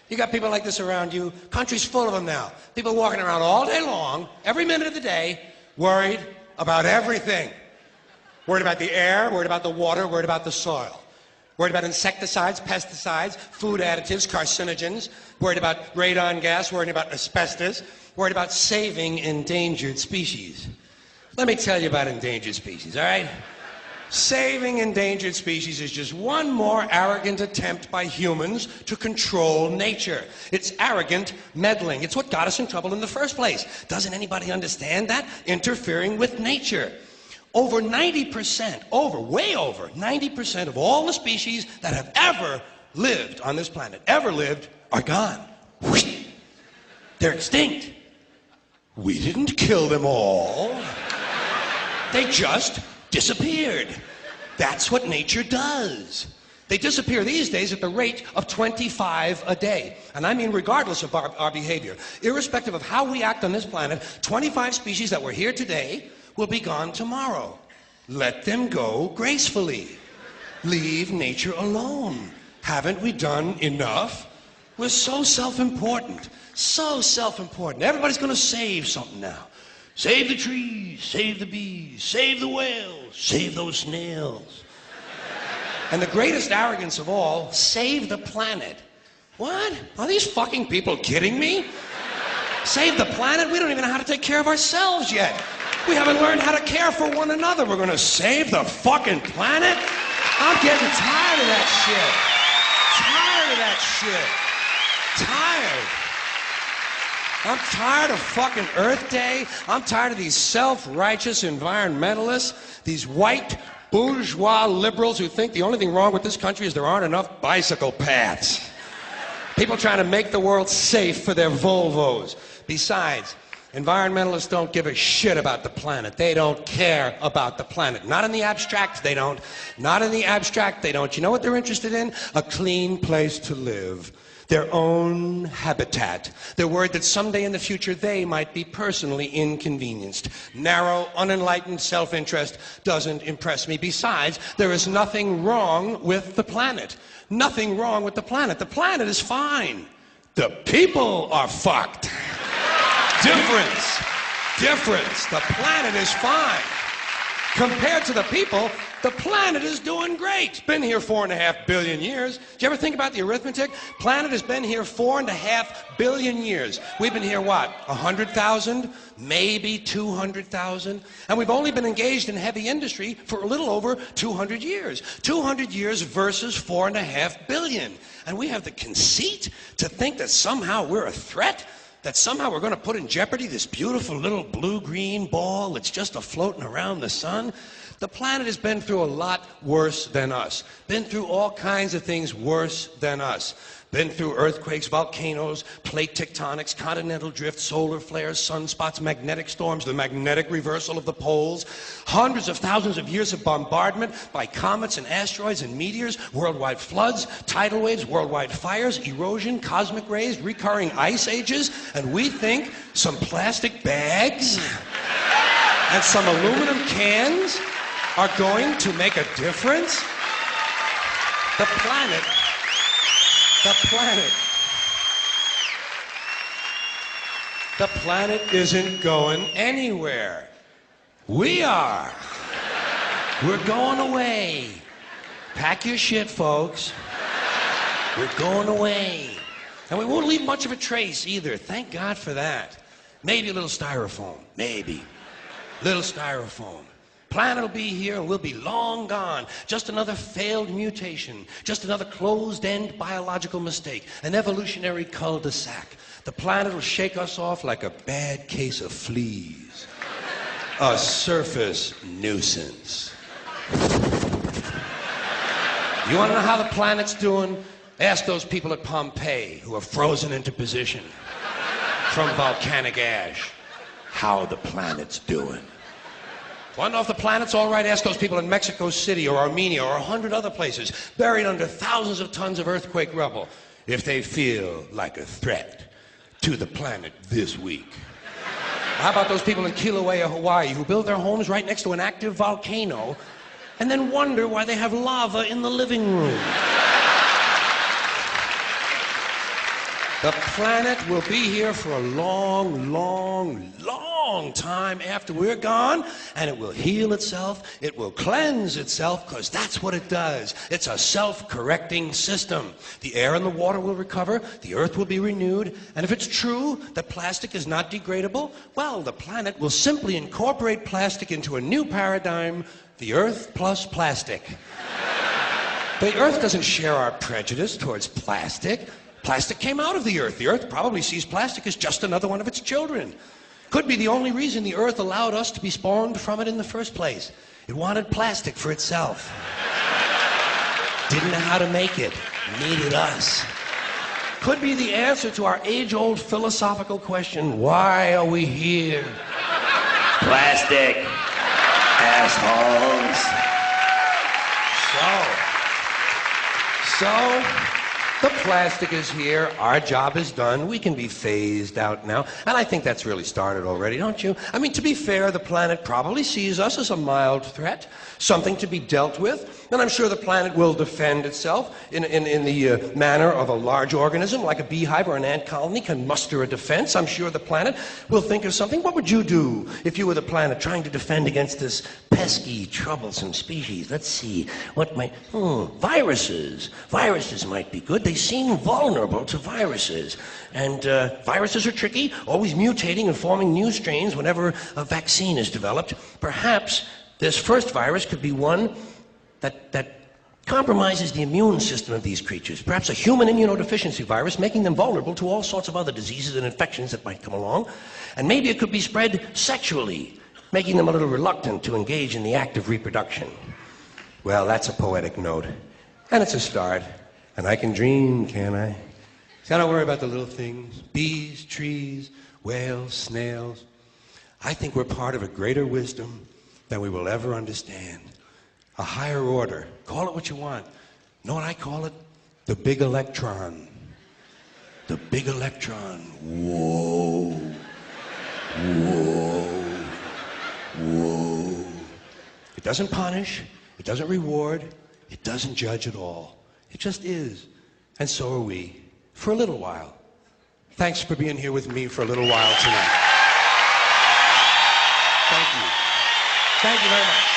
You got people like this around you. Country's full of them now. People walking around all day long, every minute of the day, worried about everything. Worried about the air, worried about the water, worried about the soil. Worried about insecticides, pesticides, food additives, carcinogens. Worried about radon gas, worried about asbestos. Worried about saving endangered species. Let me tell you about endangered species, all right? Saving endangered species is just one more arrogant attempt by humans to control nature. It's arrogant meddling. It's what got us in trouble in the first place. Doesn't anybody understand that? Interfering with nature. Over 90%, way over 90% of all the species that have ever lived on this planet, are gone. They're extinct. We didn't kill them all. They just disappeared. That's what nature does. They disappear these days at the rate of 25 a day. And I mean regardless of our behavior. Irrespective of how we act on this planet, 25 species that were here today will be gone tomorrow. Let them go gracefully. Leave nature alone. Haven't we done enough? We're so self-important. So self-important. Everybody's going to save something now. Save the trees, save the bees, save the whales, save those snails. And the greatest arrogance of all, save the planet. What? Are these fucking people kidding me? Save the planet? We don't even know how to take care of ourselves yet. We haven't learned how to care for one another. We're gonna save the fucking planet? I'm getting tired of that shit. Tired of that shit. Tired. I'm tired of fucking Earth Day. I'm tired of these self-righteous environmentalists, these white bourgeois liberals who think the only thing wrong with this country is there aren't enough bicycle paths. People trying to make the world safe for their Volvos. Besides, environmentalists don't give a shit about the planet. They don't care about the planet. Not in the abstract, they don't. Not in the abstract, they don't. You know what they're interested in? A clean place to live. Their own habitat. They're worried that someday in the future they might be personally inconvenienced. Narrow, unenlightened self-interest doesn't impress me. Besides, there is nothing wrong with the planet. Nothing wrong with the planet. The planet is fine. The people are fucked. Difference. Difference. The planet is fine. Compared to the people, the planet is doing great. It's been here 4.5 billion years. Did you ever think about the arithmetic? Planet has been here 4.5 billion years. We've been here, what, 100,000? Maybe 200,000? And we've only been engaged in heavy industry for a little over 200 years. 200 years versus 4.5 billion. And we have the conceit to think that somehow we're a threat? That somehow we're going to put in jeopardy this beautiful little blue-green ball that's just a-floating around the sun? The planet has been through a lot worse than us. Been through all kinds of things worse than us. Been through earthquakes, volcanoes, plate tectonics, continental drift, solar flares, sunspots, magnetic storms, the magnetic reversal of the poles, hundreds of thousands of years of bombardment by comets and asteroids and meteors, worldwide floods, tidal waves, worldwide fires, erosion, cosmic rays, recurring ice ages, and we think some plastic bags and some aluminum cans are going to make a difference? The planet isn't going anywhere. We are. We're going away. Pack your shit, folks. We're going away. And we won't leave much of a trace either. Thank God for that. Maybe a little styrofoam. Maybe. Little styrofoam. Planet will be here and we'll be long gone. Just another failed mutation. Just another closed-end biological mistake. An evolutionary cul-de-sac. The planet will shake us off like a bad case of fleas. A surface nuisance. You want to know how the planet's doing? Ask those people at Pompeii who are frozen into position from volcanic ash how the planet's doing. Want to know if the planet's all right? Ask those people in Mexico City or Armenia or 100 other places buried under thousands of tons of earthquake rubble if they feel like a threat to the planet this week. How about those people in Kilauea, Hawaii who build their homes right next to an active volcano and then wonder why they have lava in the living room? The planet will be here for a long, long, long time after we're gone, and it will heal itself, it will cleanse itself, because that's what it does. It's a self-correcting system. The air and the water will recover, the earth will be renewed, and if it's true that plastic is not degradable, well, the planet will simply incorporate plastic into a new paradigm, the earth plus plastic. The earth doesn't share our prejudice towards plastic. Plastic came out of the earth. The earth probably sees plastic as just another one of its children. Could be the only reason the earth allowed us to be spawned from it in the first place. It wanted plastic for itself. Didn't know how to make it. Needed us. Could be the answer to our age-old philosophical question, why are we here? Plastic. Assholes. So, the plastic is here, our job is done, we can be phased out now, and I think that's really started already, don't you? I mean, to be fair, the planet probably sees us as a mild threat, something to be dealt with, and I'm sure the planet will defend itself in the manner of a large organism, like a beehive or an ant colony can muster a defense. I'm sure the planet will think of something. What would you do if you were the planet trying to defend against this pesky, troublesome species? Let's see, what might... viruses. Viruses might be good. They seem vulnerable to viruses. And viruses are tricky, always mutating and forming new strains whenever a vaccine is developed. Perhaps this first virus could be one that compromises the immune system of these creatures. Perhaps a human immunodeficiency virus, making them vulnerable to all sorts of other diseases and infections that might come along. And maybe it could be spread sexually, making them a little reluctant to engage in the act of reproduction. Well, that's a poetic note. And it's a start. And I can dream, can't I? See, I don't worry about the little things. Bees, trees, whales, snails. I think we're part of a greater wisdom than we will ever understand. A higher order. Call it what you want. Know what I call it? The big electron. The big electron. Whoa. Whoa. Whoa. It doesn't punish. It doesn't reward. It doesn't judge at all. It just is. And so are we. For a little while. Thanks for being here with me for a little while tonight. Thank you. Thank you very much.